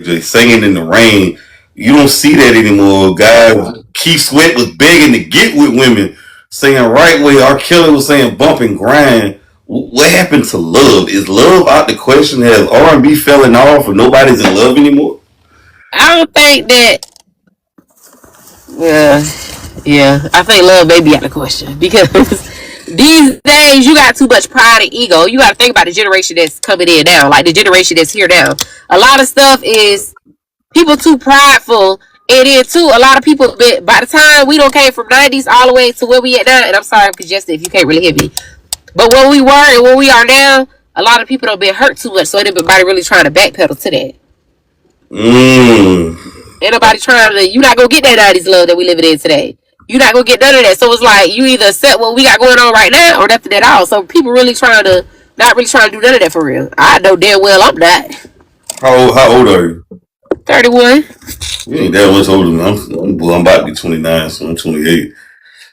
just singing in the rain. You don't see that anymore. Guys, Keith Sweat was begging to get with women, saying right way. R. Kelly was saying bump and grind. What happened to love? Is love out the question? Has R&B fallen off, or nobody's in love anymore? I don't think that. Yeah, yeah. I think love may be out of the question because these days you got too much pride and ego. You got to think about the generation that's coming in now, like the generation that's here now. A lot of stuff is people too prideful. And then too, a lot of people. By the time we don't came from '90s all the way to where we at now, and I'm sorry, I'm congested if you can't really hear me. But where we were and where we are now, a lot of people don't been hurt too much, so ain't nobody really trying to backpedal to that. Mm. Ain't nobody trying to. You not gonna get that '90s love that we living in today. You not gonna get none of that. So it's like you either accept what we got going on right now or nothing at all. So people really trying to not really trying to do none of that for real. I know damn well I'm not. How old are you? 31. You ain't that much older than I'm about to be 29, so I'm 28.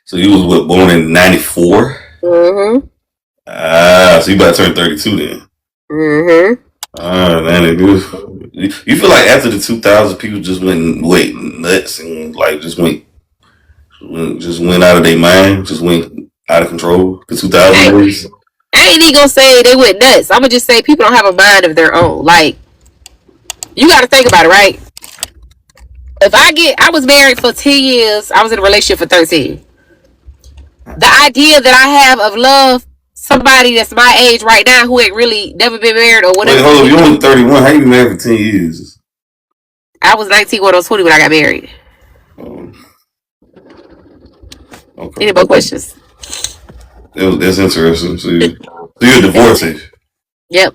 So you was what, born in 94? Mm-hmm. Ah, so you about to turn 32 then. Mm-hmm. Ah, man, it is. You feel like after the 2000s, people just went nuts and like just went out of their mind, just went out of control. The 2000s. I ain't even gonna say they went nuts. I'm gonna just say people don't have a mind of their own. Like, you gotta think about it, right? I was married for 10 years. I was in a relationship for 13. The idea that I have of love somebody that's my age right now who ain't really never been married or whatever. Wait, hold up. You're only 31. How you been married for 10 years? I was 19 when I was 20 when I got married. Okay. Any more questions? That's interesting. So you're divorcee. Yep.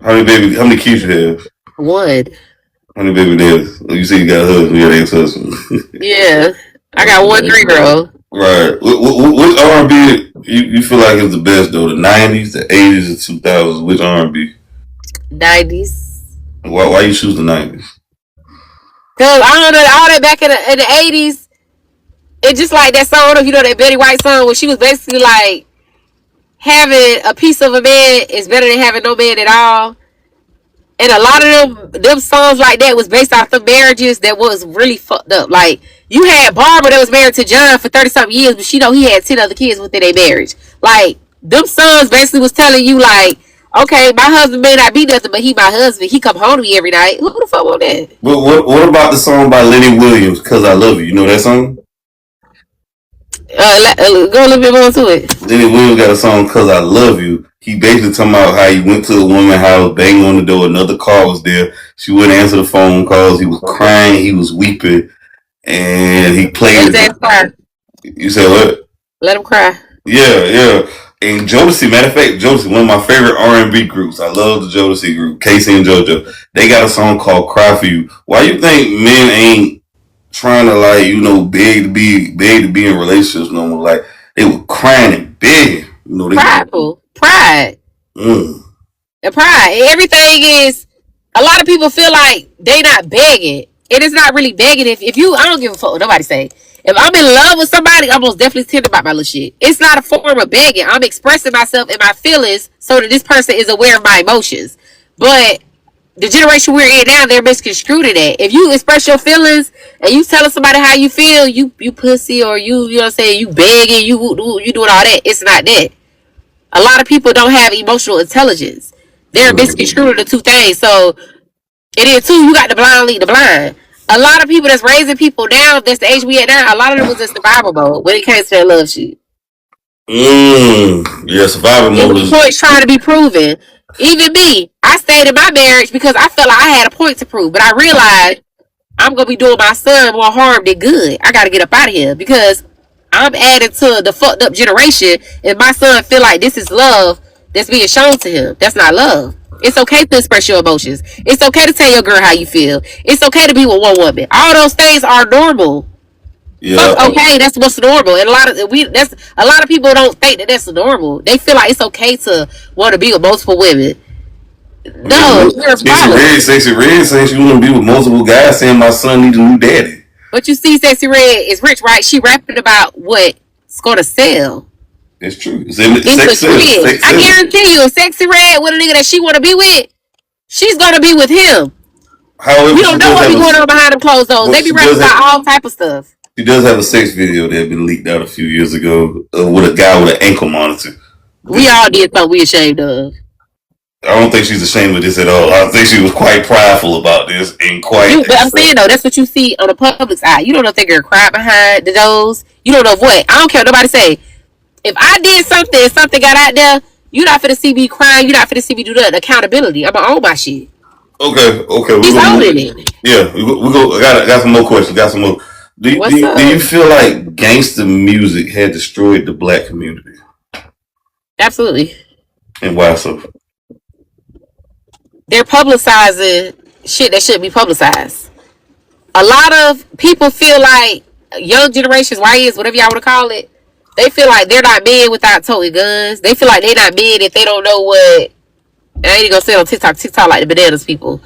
How many kids you have? One. How many baby daddies? You say you got a husband, you got an ex-husband. Yeah. I got one 3-year-old. Right. Which R&B you feel like is the best though? The 90s, the 80s, the 2000s? Which R&B? 90s. Why you choose the 90s? Cause I don't know, all that back in the 80s, it's just like that song. I don't know if you know that Betty White song where she was basically like, having a piece of a man is better than having no man at all. And a lot of them songs like that was based off the marriages that was really fucked up. Like, you had Barbara that was married to John for 30-something years, but she know he had 10 other kids within their marriage. Like, them songs basically was telling you, like, okay, my husband may not be nothing, but he my husband. He come home to me every night. Who the fuck want that? But what about the song by Lenny Williams, "Cause I Love You"? You know that song? Go a little bit more to it. Lenny Williams got a song, "Cause I Love You." He basically talking about how he went to a woman's house, banged on the door, another car was there. She wouldn't answer the phone calls. He was crying, he was weeping, and he played. You said what? Let him cry. Yeah. And Jodeci, matter of fact, Jodeci, one of my favorite R&B groups. I love the Jodeci group, Casey and JoJo. They got a song called "Cry for You." Why you think men ain't trying to beg to be in relationships no more? Like they were crying and begging. Prideful. Pride. Mm. And pride. Everything is. A lot of people feel like they not begging. It is not really begging. If you, I don't give a fuck what nobody say. If I'm in love with somebody, I'm most definitely tender about my little shit. It's not a form of begging. I'm expressing myself and my feelings so that this person is aware of my emotions. But the generation we're in now, they're misconstrued in that. If you express your feelings and you telling somebody how you feel, you pussy, or you know what I'm saying, you begging, you doing all that. It's not that. A lot of people don't have emotional intelligence. They're misconstrued the two things. So it is too. You got the blind lead the blind. A lot of people that's raising people now, that's the age we at now, a lot of them was in survival mode when it came to their love shit. Yeah, survival mode. Points trying to be proven. Even me, I stayed in my marriage because I felt like I had a point to prove. But I realized I'm gonna be doing my son more harm than good. I gotta get up out of here because I'm adding to the fucked up generation, and my son feel like this is love that's being shown to him. That's not love. It's okay to express your emotions. It's okay to tell your girl how you feel. It's okay to be with one woman. All those things are normal. Yeah. Okay, that's what's normal. And a lot of people don't think that that's normal. They feel like it's okay to want to be with multiple women. No, you're a problem. Sexy Red saying she want to be with multiple guys, saying my son needs a new daddy. But you see, Sexy Red is rich, right? She rapping about what's going to sell. It's true. I guarantee you, Sexy Red with a nigga that she want to be with, she's going to be with him. However, We don't she know does what have be going a, on behind them closed doors. well, They be she rapping does about have, all type of stuff. she does have a sex video that had been leaked out a few years ago with a guy with an ankle monitor. We This, all did something we ashamed of. I don't think she's ashamed of this at all. I think she was quite prideful about this and quite But I'm accepting. saying though, that's what you see on the public's eye. You don't know if they're gonna cry behind the doors. You don't know what. I don't care what nobody say. If I did something and something got out there, you're not finna see me crying. You're not finna see me do that. Accountability. I'm gonna own my shit. Okay, we're He's gonna move. owning it. Yeah, we go. I got some more questions. Got some more. What's Do you up? feel like gangster music had destroyed the black community, Absolutely. and why so? They're publicizing shit that shouldn't be publicized. A lot of people feel like young generations, YNs, whatever y'all want to call it, they feel like they're not men without toting guns. They feel like they're not men if they don't know what. I ain't gonna say it on TikTok like the bananas people.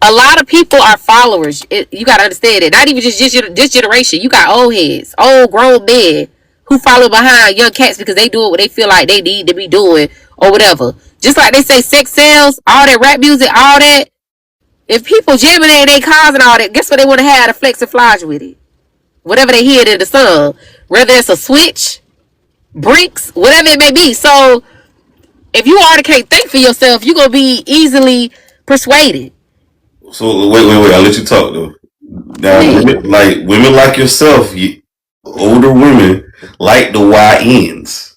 A lot of people are followers. You gotta understand it. Not even just this generation. You got old heads, old grown men who follow behind young cats because they doing what they feel like they need to be doing or whatever. Just like they say, sex sells. All that rap music, all that. If people jamming in their cars and all that, guess what they want to have to flex and flash with it? Whatever they hear in the song, whether it's a switch, bricks, whatever it may be. So if you already can't think for yourself, you're gonna be easily persuaded. So wait. I'll let you talk though. Go Now, ahead. women like yourself, older women like the YNs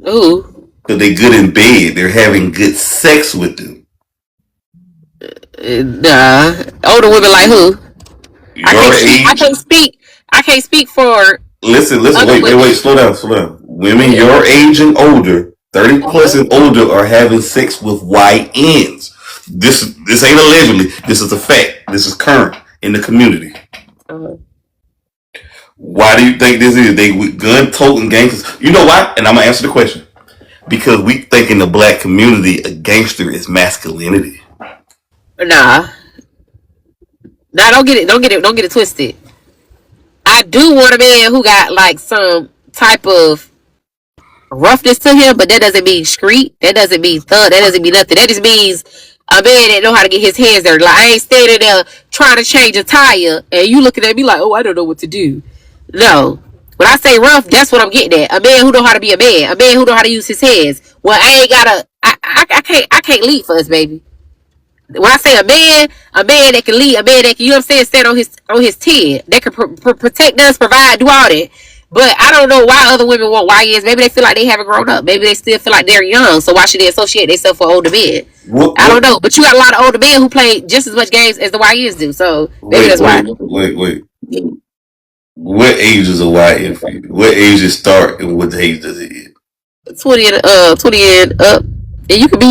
Ooh. because they good in bed. They're having good sex with them. Nah. Older women like who? I Your can't speak. I age. can't speak. I can't speak for Listen. other Wait. women. Slow down. Go Women ahead. your age and older, 30 plus and older, are having sex with YNs. This ain't allegedly. This is a fact. This is current in the community. Uh, Why do you think this is? They with gun toting gangsters. You know why? And I'm gonna answer the question. Because we think in the black community a gangster is masculinity. nah. Nah. Don't get it. Don't get it. Don't get it twisted. I do want a man who got like some type of roughness to him, but that doesn't mean street. That doesn't mean thug. That doesn't mean nothing. That just means a man that know how to get his hands dirty. Like I ain't standing there trying to change a tire and you looking at me like, oh, I don't know what to do. No. When I say rough, that's what I'm getting at. A man who know how to be a man. A man who know how to use his hands. Well, I ain't gotta. I can't lead for us, baby. When I say a man that can lead, a man that can, you know what I'm saying, stand on his 10, that can protect us, provide, do all that. But I don't know why other women want YNs. Maybe they feel like they haven't grown up. Maybe they still feel like they're young. So why should they associate themselves with older men? What? I don't What? know. But you got a lot of older men who play just as much games as the YNs do. So maybe that's why. Wait. What age is a YN for you? What age it start and what age does it end? 20 and up. And you can be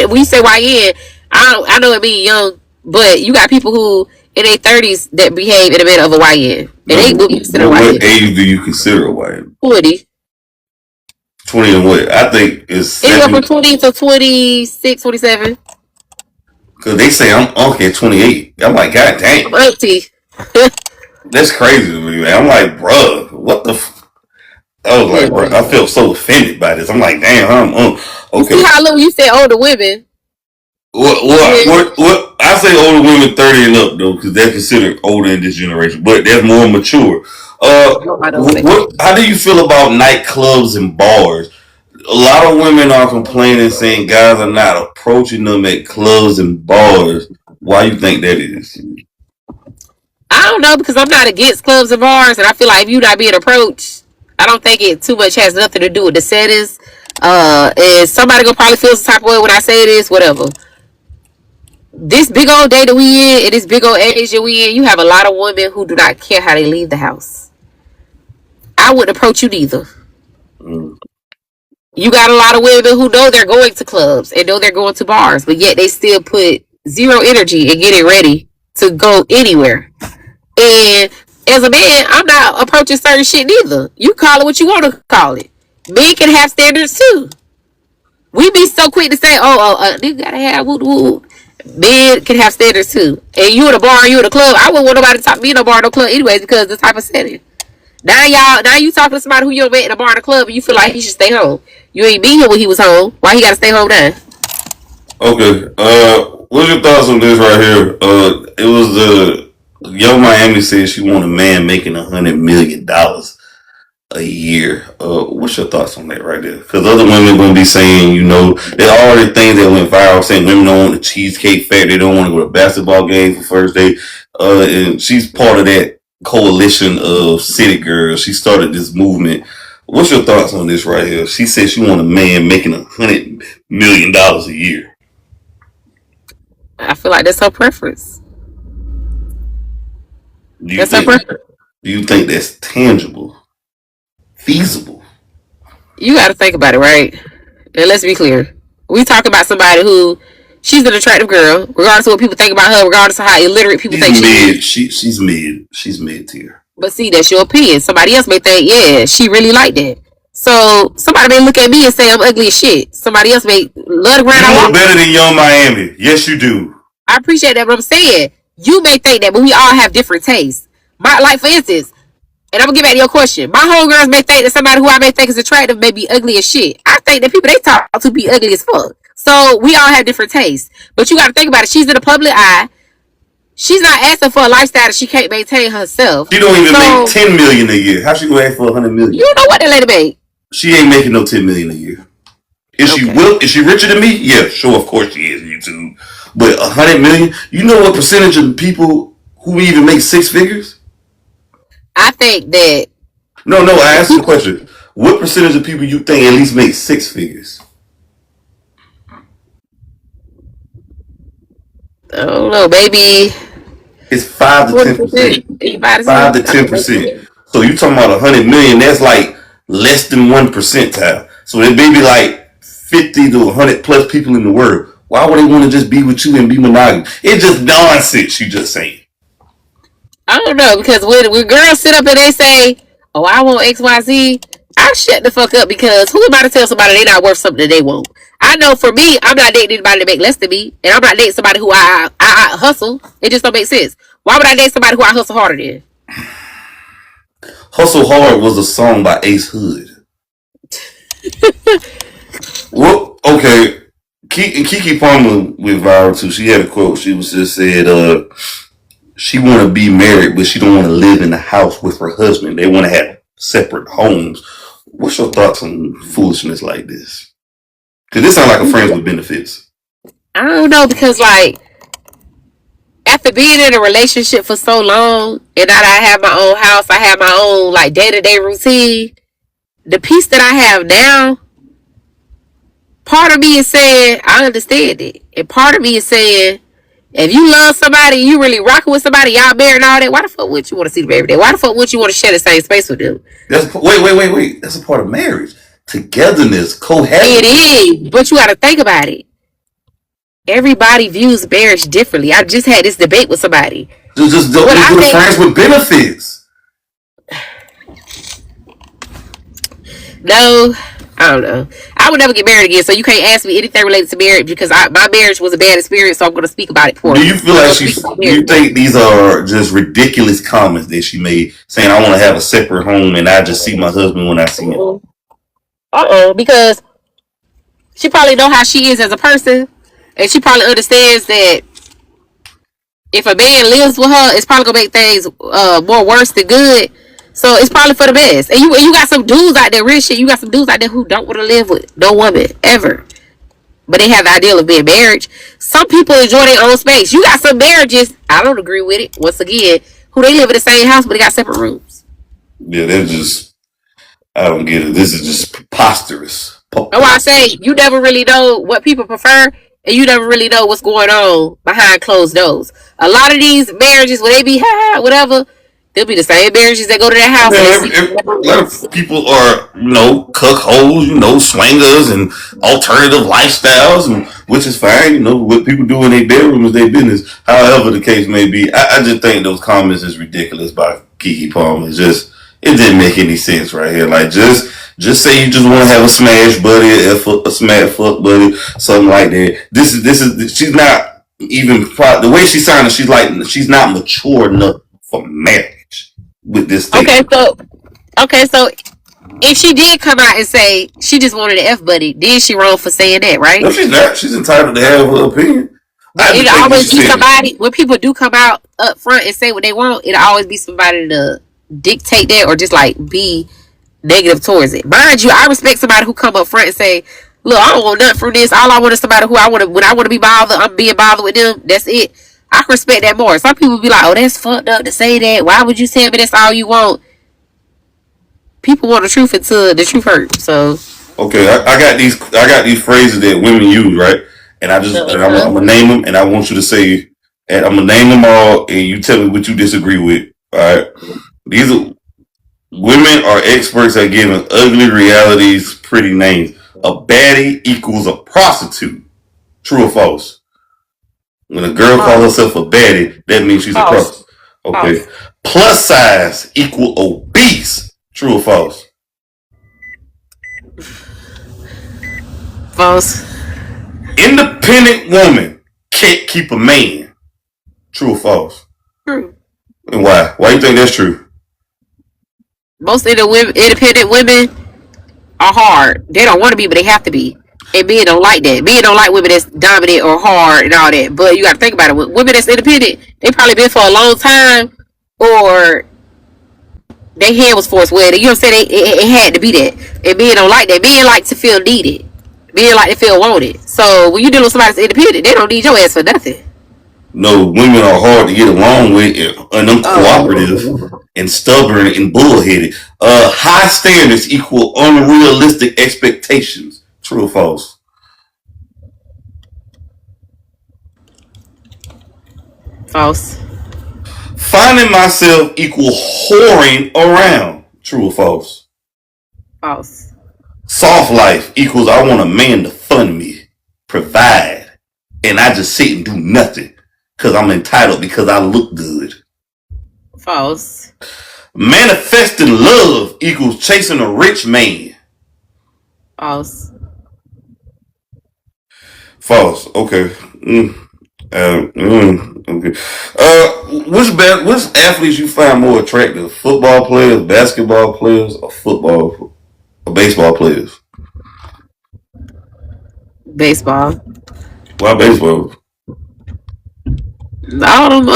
when you say YN, I know it mean young, but you got people who in their 30s that behave in a manner of a YN. And No, they will be considered what YN. age do you consider a YN? 20. 20 and what? I think it's Anywhere from 7. 20 to 26, 27. Because they say I'm uncle at 28. I'm like, God I'm damn. auntie. That's crazy to me, man. I'm like, bruh, what the I was like, bro, Yeah. I felt so offended by this. I'm like, damn, You see okay. how little you said older women? Yeah. What? I say older women 30 and up though, because they're considered older in this generation, but they're more mature. I don't say that. How do you feel about nightclubs and bars? A lot of women are complaining, saying guys are not approaching them at clubs and bars. Why you think that is? I don't know because I'm not against clubs and bars, and I feel like if you're not being approached, I don't think it too much has nothing to do with the settings. And somebody gonna probably feel some type of way when I say this, whatever. This big old day that we in, and this big old age that we in, you have a lot of women who do not care how they leave the house. I wouldn't approach you neither. Mm. You got a lot of women who know they're going to clubs and know they're going to bars, but yet they still put zero energy and getting ready to go anywhere. And as a man, I'm not approaching certain shit neither. You call it what you want to call it. Men can have standards too. We be so quick to say, they gotta have woo woo. Men can have standards too. And you in a bar, you in a club. I wouldn't want nobody to talk to me in a bar or no club anyways because of the type of setting. Now you talking to somebody who you met in a bar or a club and you feel like he should stay home. You ain't meet him when he was home. Why he gotta stay home now? Okay. What's your thoughts on this right here? It was the Young Miami said she want a man making $100 million a year. What's your thoughts on that right there? Because other women gonna be saying, there are already things that went viral saying women don't want the cheesecake factory, they don't want to go to basketball games for first date. And she's part of that coalition of city girls. She started this movement. What's your thoughts on this right here? She said she want a man making $100 million a year. I feel like that's her preference. Do you That's her think? preference. Do you think that's tangible, feasible? You got to think about it, right? And let's be clear. We talk about somebody who she's an attractive girl, regardless of what people think about her, regardless of how illiterate people think she is. She's mid. She's mid tier. But see, that's your opinion. Somebody else may think, yeah, she really like that. So somebody may look at me and say I'm ugly as shit. Somebody else may love the ground I You walk. look better than Young Miami. Yes, you do. I appreciate that, but I'm saying you may think that, but we all have different tastes. Like for instance, and I'm gonna get back to your question. My homegirls may think that somebody who I may think is attractive may be ugly as shit. I think that people they talk to be ugly as fuck. So we all have different tastes. But you gotta think about it. She's in the public eye. She's not asking for a lifestyle that she can't maintain herself. She don't even make $10 million a year. How she gonna ask for $100 million? You know what that lady make? She ain't making no $10 million a year. Is she richer than me? Yeah, sure, of course she is. YouTube, but $100 million. You know what percentage of people who even make six figures? I think that. No. I asked you a question. What percentage of people you think at least make six figures? I don't know, maybe It's 5 to 10%. 5 to 10%. So you talking about $100 million? That's like less than 1%. So it may be like 50 to 100 plus people in the world. Why would they want to just be with you and be monogamous? It's just nonsense. You just saying. I don't know, because when girls sit up and they say, "Oh, I want XYZ," I shut the fuck up, because who am I to tell somebody they not worth something that they want? I know for me, I'm not dating anybody to make less than me, and I'm not dating somebody who I hustle. It just don't make sense. Why would I date somebody who I hustle harder than? Hustle Hard was a song by Ace Hood. Well, okay. Keke Palmer went viral too. She had a quote. She was just said, she want to be married, but she don't want to live in the house with her husband. They want to have separate homes. What's your thoughts on foolishness like this? Because this sounds like a friends with benefits. I don't know, because like, after being in a relationship for so long, and now that I have my own house, I have my own like day-to-day routine, the peace that I have now, part of me is saying I understand it, and part of me is saying, if you love somebody, you really rocking with somebody, y'all married and all that, why the fuck would you want to see them every day? Why the fuck would you want to share the same space with them? Wait. That's a part of marriage. Togetherness, cohabiting. It is, but you got to think about it. Everybody views marriage differently. I just had this debate with somebody. Just friends with benefits. No, I don't know. I would never get married again, so you can't ask me anything related to marriage, because my marriage was a bad experience, so I'm going to speak about it poorly. Do you feel like you think these are just ridiculous comments that she made, saying I want to have a separate home and I just see my husband when I see him? Because she probably know how she is as a person, and she probably understands that if a man lives with her, it's probably gonna make things more worse than good. So it's probably for the best. And you got some dudes out there, real shit. You got some dudes out there who don't want to live with no woman ever, but they have the ideal of being married. Some people enjoy their own space. You got some marriages, I don't agree with it. Once again, who they live in the same house, but they got separate rooms. Yeah, they're just. I don't get it. This is just preposterous. That's why I say you never really know what people prefer, and you never really know what's going on behind closed doors. A lot of these marriages, where they be whatever, they'll be the same marriages that go to their house. A lot of people are, cuckolds, swingers and alternative lifestyles, and which is fine. What people do in their bedroom is their business. However the case may be, I just think those comments is ridiculous by Keke Palmer. It didn't make any sense right here. Like, just say you just want to have a smash buddy, a smash fuck buddy, something like that. This is she's not even the way she's sounding. She's not mature enough for marriage with this thing. Okay, so if she did come out and say she just wanted an F buddy, then she wrong for saying that, right? No, she's not. She's entitled to have her opinion. But I it'll just think you always should be say it. somebody when people do come out up front and say what they want. It'll always be somebody to dictate that or just like be negative towards it. Mind you, I respect somebody who come up front and say, "Look, I don't want nothing from this. All I want is somebody who I want to. When I want to be bothered, I'm being bothered with them. That's it." I can respect that more. Some people be like, "Oh, that's fucked up to say that. Why would you tell me that's all you want?" People want the truth until the truth hurts. So, Okay, I got these phrases that women use, right? And I'm gonna name them, and I want you to say, and I'm gonna name them all, and you tell me what you disagree with. All right, these are women are experts at giving ugly realities pretty names. A baddie equals a prostitute. True or false? When a girl calls false, herself a baddie, that means she's a false, prostitute. Okay. false, Plus size equal obese. True or false? false. Independent woman can't keep a man. True or false? True. And why? Why you think that's true? Most of the women, independent women are hard. They don't want to be, but they have to be. And men don't like that. Men don't like women that's dominant or hard and all that. But you got to think about it. Women that's independent, they probably been for a long time, or their hand was forced with it. You know what I'm saying? It had to be that. And men don't like that. Men like to feel needed. Men like to feel wanted. So when you deal with somebody that's independent, they don't need your ass for nothing. No, women are hard to get along with and uncooperative and stubborn and bullheaded. High standards equal unrealistic expectations. True or false? False. Finding myself equal whoring around. True or false? False. Soft life equals I want a man to fund me, provide, and I just sit and do nothing because I'm entitled because I look good. False. Manifesting love equals chasing a rich man. False. False. Okay. Okay. Which athletes you find more attractive? Football players, basketball players, or baseball players? Baseball. Why baseball? All them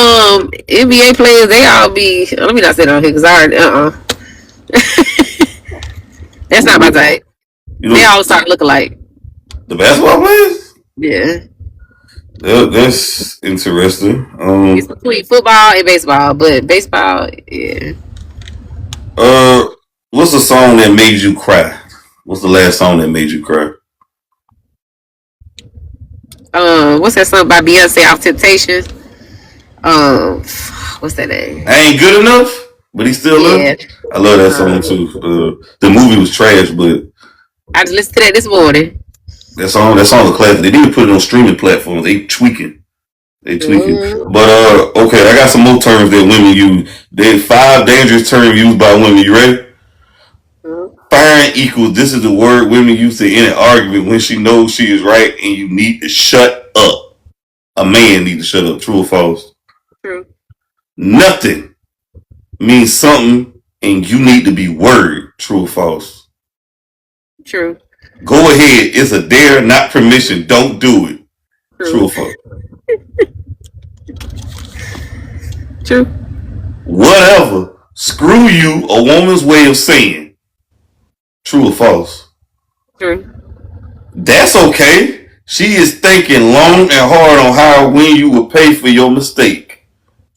NBA players, they all be. Let me not say that on here because I already. That's not my type. You They know, all start looking like. the basketball players? Yeah. That's interesting. It's between football and baseball, but baseball, yeah. What's the song that made you cry? What's the last song that made you cry? What's that song by Beyonce off Temptation? What's that name? I ain't good enough, but he still Yeah. love. I love that song too. The movie was trash, but I just listened to that this morning. that song is a classic. They need to put it on streaming platforms. They tweaking. Mm-hmm. But okay, I got some more terms that women use. There's 5 dangerous terms used by women. You ready? Fine equals this is the word women use to end an argument when she knows she is right and you need to shut up. A man needs to shut up. True or false? True. Nothing means something and you need to be word. True or false? True. Go ahead. It's a dare, not permission. Don't do it. True or false? True. Whatever. Screw you, a woman's way of saying. True or false? True. That's okay. She is thinking long and hard on how or when you will pay for your mistake.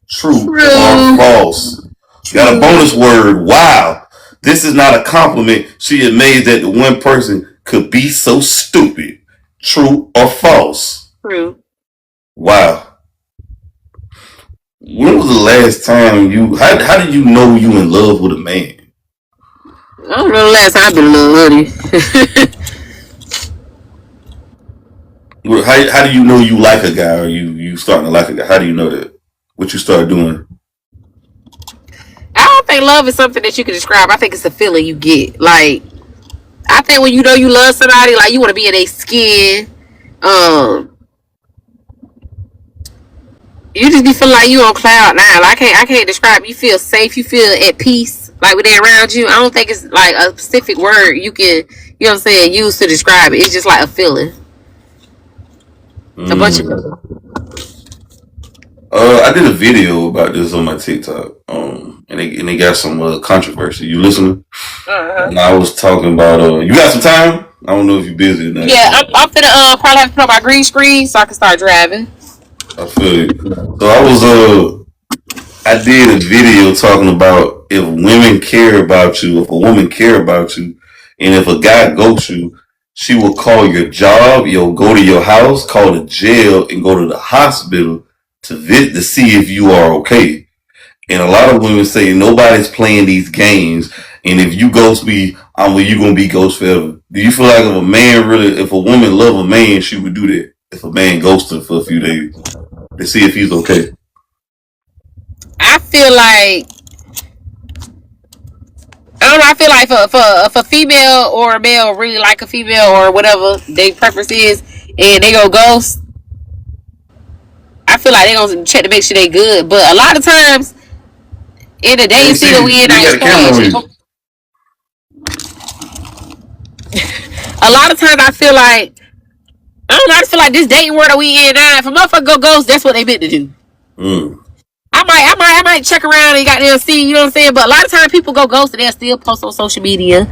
True or false? Got a bonus word. Wow. This is not a compliment. She is amazed that the one person could be so stupid. True or false? True. Wow. When was the last time how did you know you in love with a man? I don't know the last time I've been in love, honey. How do you know you like a guy or you starting to like a guy? How do you know that? What you start doing? I don't think love is something that you can describe. I think it's a feeling you get. Like, I think when you know you love somebody, like you want to be in their skin. You just be feeling like you on cloud nine. Like, I can't describe. You feel safe. You feel at peace. Like when they're around you. I don't think it's like a specific word you can, you know what I'm saying, use to describe it. It's just like a feeling. A bunch of I did a video about this on my TikTok. And they got some controversy. You listening? And I was talking about you got some time? I don't know if you're busy or not. Yeah, I'm finna probably have to put on my green screen so I can start driving. I feel you. So I did a video talking about if women care about you, if a woman care about you, and if a guy ghosts you, she will call your job, you'll go to your house, call the jail, and go to the hospital to see if you are okay. And a lot of women say nobody's playing these games, and if you ghost me, you gonna be ghost forever. Do you feel like if a woman love a man, she would do that? If a man ghosted her for a few days to see if he's okay. I feel like I don't know. I feel like if a female or a male really like a female or whatever their preference is, and they go ghost, I feel like they gonna check to make sure they good. But a lot of times in the dating scene we in, a lot of times I feel like I don't know. I just feel like this dating world that we in now, if a motherfucker go ghost, that's what they meant to do. I might check around and goddamn see, you know what I'm saying? But a lot of times people go ghost and they'll still post on social media.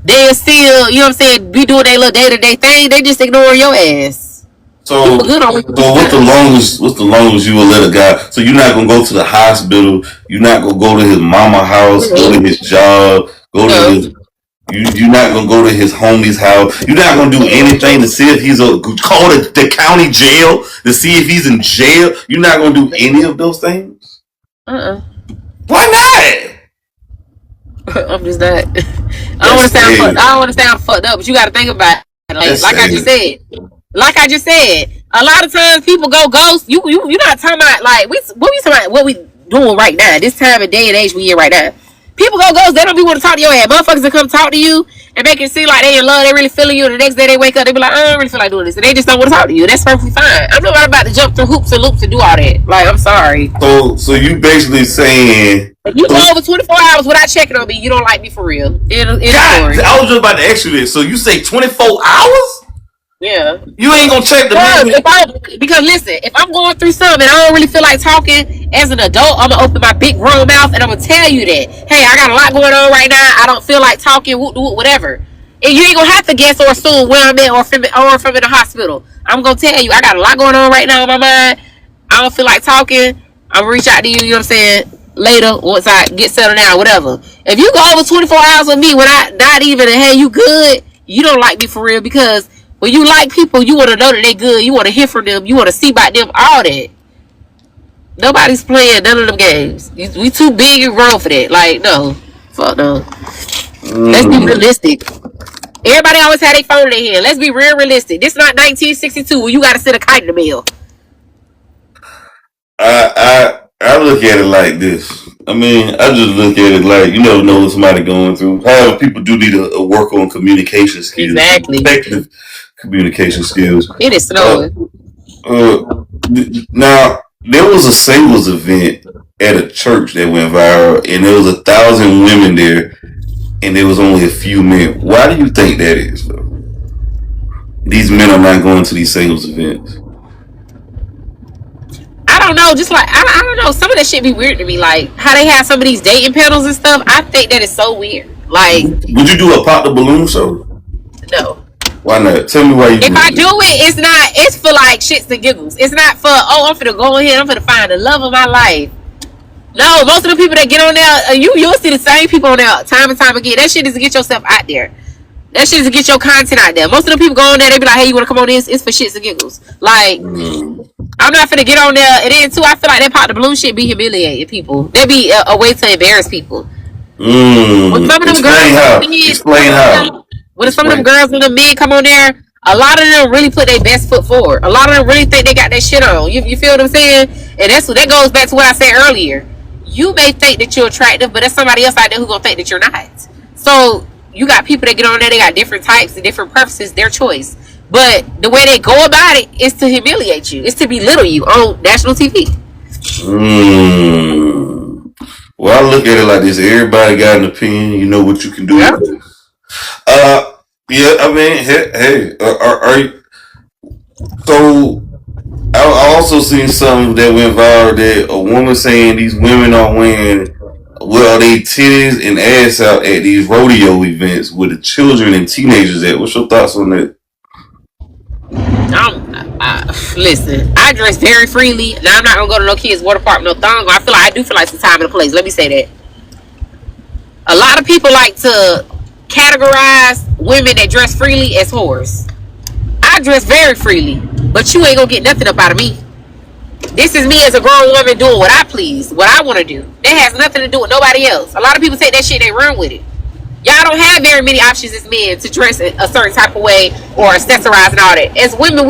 They'll still, you know what I'm saying, be doing their little day-to-day thing. They just ignore your ass. So what's the longest you will let a guy? So you're not gonna go to the hospital. You're not gonna go to his mama house. Go to his job. You're not gonna go to his homie's house. You're not gonna do anything to see if he's call the county jail to see if he's in jail. You're not gonna do any of those things. Why not? I'm just not. I don't want to sound fucked up, but you got to think about it. Like I just said, a lot of times people go ghost. You're not talking about like what we doing right now. This time of day and age we in right now. People go ghost. They don't be want to talk to your ass. Motherfuckers will come talk to you and make it seem like they in love. They really feeling you. And the next day they wake up, they be like, I don't really feel like doing this, and they just don't want to talk to you. That's perfectly fine. I'm not about to jump through hoops and loops and do all that. Like, I'm sorry. So you basically saying if you go over 24 hours without checking on me, you don't like me for real. God, I was just about to ask you this. So you say 24 hours? Yeah. You ain't gonna check the because listen, if I'm going through something and I don't really feel like talking as an adult, I'm gonna open my big grown mouth and I'm gonna tell you that, hey, I got a lot going on right now. I don't feel like talking, whatever. And you ain't gonna have to guess or assume where I'm at or if I'm in the hospital. I'm gonna tell you, I got a lot going on right now in my mind. I don't feel like talking. I'm gonna reach out to you, you know what I'm saying, later once I get settled down, whatever. If you go over 24 hours with me when I not even, hey, you good, you don't like me for real, because when you like people, you want to know that they good. You want to hear from them. You want to see about them. All that. Nobody's playing none of them games. We too big and grown for that. Like, no. Fuck no. Let's be realistic. Everybody always had their phone in their hand. Let's be realistic. This is not 1962 where you got to sit a kite in the mail. I look at it like this. I mean, I just look at it like, you never know what somebody going through. However, people do need a work on communication skills. Exactly. Effective communication skills. It is snowing. Now, there was a singles event at a church that went viral, and there was 1,000 women there, and there was only a few men. Why do you think that is, though? These men are not going to these singles events. I don't know. Just like I don't know. Some of that shit be weird to me. Like how they have some of these dating panels and stuff. I think that is so weird. Like, would you do a pop the balloon show? No. Why not? Tell me why you. If I do it, it's not. It's for like shits and giggles. It's not for I'm finna go in here. I'm finna find the love of my life. No, most of the people that get on there, you'll see the same people on there time and time again. That shit is to get yourself out there. That shit is to get your content out there. Most of the people go on there, they be like, hey, you want to come on this? It's for shits and giggles. Like, I'm not finna get on there. And then, too, I feel like that pop the balloon shit be humiliating people. They be a way to embarrass people. When some of them Explain how. When some of them girls and the men come on there, a lot of them really put their best foot forward. A lot of them really think they got that shit on. You feel what I'm saying? And that goes back to what I said earlier. You may think that you're attractive, but there's somebody else out there who's gonna think that you're not. So you got people that get on there, they got different types and different purposes, their choice. But the way they go about it is to humiliate you. It's to belittle you on national TV. Well, I look at it like this. Everybody got an opinion. You know what you can do. Yeah. Yeah, I mean, hey, are you... So, I also seen something that went viral that a woman saying these women are wearing well they titties and ass out at these rodeo events with the children and teenagers at. What's your thoughts on that? Listen, I dress very freely. Now I'm not gonna go to no kids' water park, no thong. I do feel like some time and a place. Let me say that. A lot of people like to categorize women that dress freely as whores. I dress very freely, but you ain't gonna get nothing up out of me. This is me as a grown woman doing what I please, what I want to do. That has nothing to do with nobody else. A lot of people take that shit and they run with it. Y'all don't have very many options as men to dress a certain type of way or accessorize and all that. As women, we